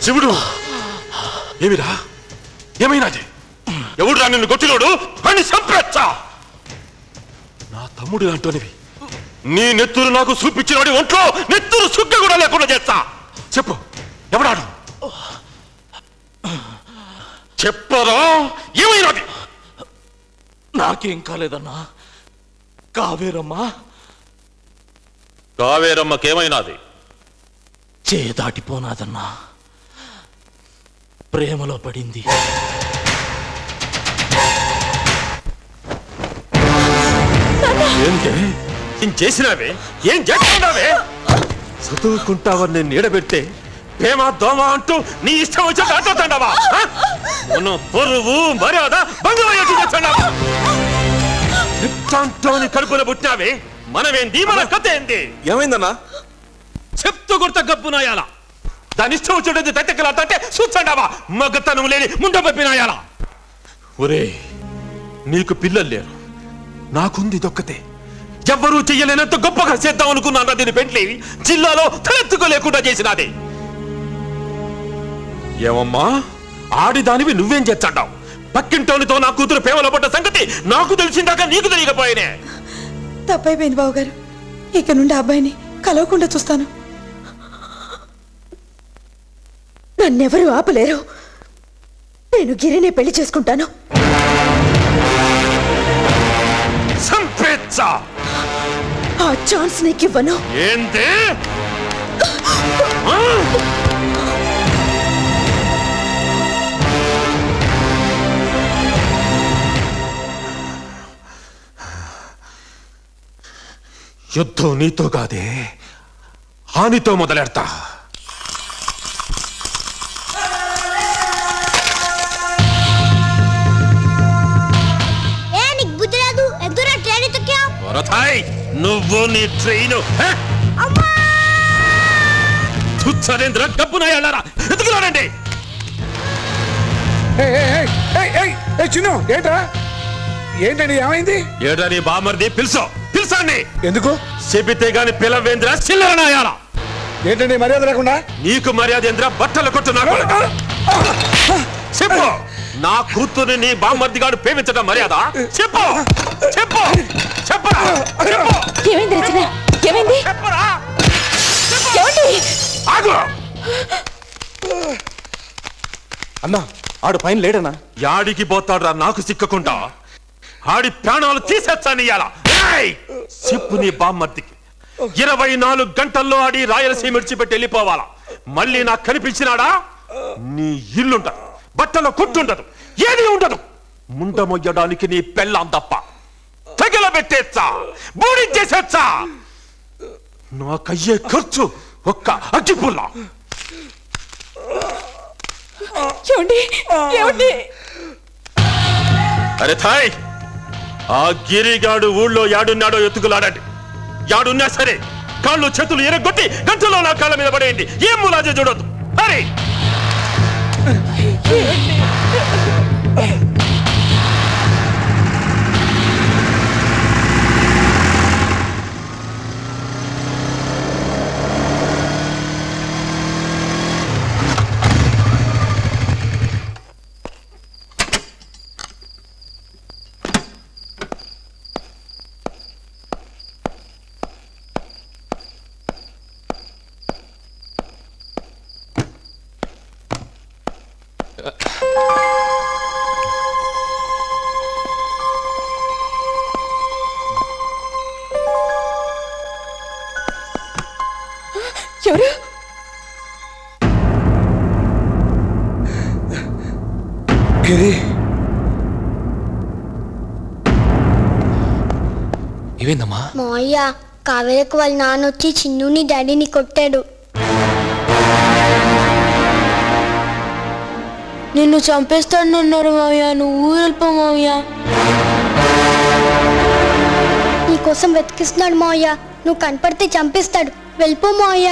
శివుడు ఏమిరా ఏమైనాది ఎవడురా నిన్ను కొట్టినోడు అని సంప్రచ్చా నా తమ్ముడు అంటోనివి నీ నెత్తురు నాకు చూపించినోడి ఒంట్లో నెత్తురు సుక్క కూడా లేకుండా చేస్తా చెప్పు ఎవడాడు చెప్పరా ఏమైనాది నాకేం కాలేదన్నా కావేరమ్మకేమైనాది దాటిపోనాదన్నా ప్రేమలో పడింది ఏంటే ఏం చేసినావే ఏం చేస్తున్నావే చదువుకుంటావని నేను నీడబెడితే ప్రేమ దోమ అంటూ నీ ఇష్టం వచ్చి ఆటోతాండావా మనం పొరువు మర్యాద బంగారు కడుపులో పుట్టినావే మనమేంది మన కథ ఏంది ఏమైందన్నా చెప్తూ కొడత గబ్బునాయాల దాని ఇష్టం వచ్చేది దత్తెక్కలాటే చూచండావా మగతనం లేని ముండ పప్పినాయాల ఒరే నీకు పిల్లలు లేరు నాకుంది దొక్కతే ఎవ్వరూ చెయ్యలేనంత గొప్పగా చేద్దాం అనుకున్నాను దీని పెంట్లి జిల్లాలో తలెత్తుకోలేకుండా చేసినది ఏమమ్మా ఆడిదానివి నువ్వేం చేస్తాండావు పక్కింటోనితో నా కూతురు ప్రేమలో పడ్డ సంగతి నాకు తెలిసిందాక నీకు తెలియకపోయినే తప్పైపోయింది బావగారు ఇక నుండి అబ్బాయిని కలవకుండా చూస్తాను నన్నెవరూ ఆపలేరు నేను గిరిని పెళ్లి చేసుకుంటాను సంపేచ్చా ఆ ఛాన్స్ నీకివ్వను ఏంటి యుద్ధం నీతో కాదే హానితో మొదలెడతా నువ్వు నీ ట్రైను తుచ్చరేంద్ర డబ్బున వెళ్ళారా ఎదుగులాడండి చిన్ను ఏంట్రా ఏంటండి ఏమైంది ఏడా నీ బామర్ది పిలుసండి ఎందుకు చెబితే గాని పిలవేంద్ర చిల్లరనాయాల ఏంటండి మర్యాద లేకుండా నీకు మర్యాద ఏంద్ర బట్టలు కొట్టు నాకు చెప్పు నా కూతుర్ని నీ బామర్ది గాడు ప్రేమించడం మర్యాద చెప్పు చెప్పు చెప్పరా ఏమైంది రచన ఏమైంది చెప్పరా ఆగు అన్నా ఆడు పైన లేడనా యాడికి పోతాడ్రా నాకు సిక్కకుండా ఆడి ప్రాణాలు తీసేచ్చానియాల చెప్పు నీ బామ్మర్దికి 24 గంటల్లో ఆడి రాయలసీమ విడిచిపెట్టి వెళ్ళిపోవాలా మళ్ళీ నాకు కనిపించినాడా నీ ఇల్లుండదు బట్టలో కుట్టుండదు ఏది ఉండదు ముండ మొయ్యడానికి నీ పెళ్ళాం తప్ప తగిల పెట్టేచ్చా బూడించేసేచ్చా నాకయ్యే ఖర్చు ఒక్క అగ్గిపుల్ల అరే థాయ్ ఆ గిరిగాడు ఊళ్ళో యాడున్నాడో ఎత్తుకులాడండి యాడున్నా సరే కాళ్ళు చేతులు ఎరగొట్టి గంటలో నా కాళ్ళ మీద పడేయండి ఏం ములాజే చూడొద్దు అరే ఎవరు గిరి ఏమైందమ్మా మావయ్య కావేరకు వాళ్ళ నాన్న వచ్చి చిన్నుని డాడీని కొట్టాడు నిన్ను చంపేస్తానన్నారు మావయ్య నువ్వు ఊరెళ్ళిపో మావయ్య నీకోసం వెతికిస్తున్నాడు మావయ్య నువ్వు కనపడితే చంపేస్తాడు వెళ్ళిపో మావయ్య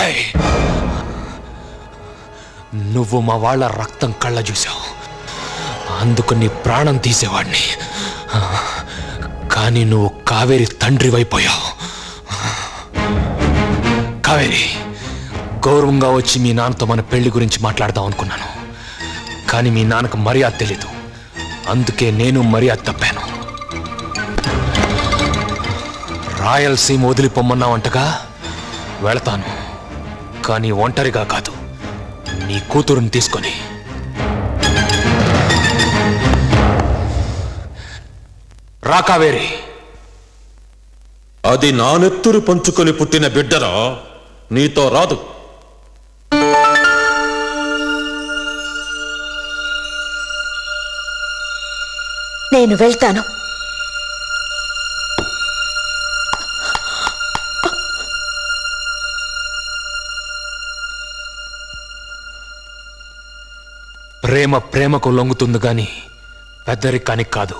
రేయ్, నువ్వు మా వాళ్ళ రక్తం కళ్ళ చూసావు, అందుకు నీ ప్రాణం తీసేవాడిని. కానీ నువ్వు కావేరి తండ్రివైపోయావు. కావేరి, గౌరవంగా వచ్చి మీ నాన్నతో మన పెళ్లి గురించి మాట్లాడదాం అనుకున్నాను. కానీ మీ నాన్నకు మర్యాద తెలీదు, అందుకే నేను మర్యాద తప్పాను. రాయలసీమ వదిలిపోమ్మన్నావంటగా, వెళతాను. కానీ ఒంటరిగా కాదు, నీ కూతురుని తీసుకొని. రా కావేరి. అది నా నెత్తురు పంచుకొని పుట్టిన బిడ్డరా, నీతో రాదు. నేను వెళ్తాను. ప్రేమ ప్రేమకు లొంగుతుంది గాని పెద్దరికానికి కాదు.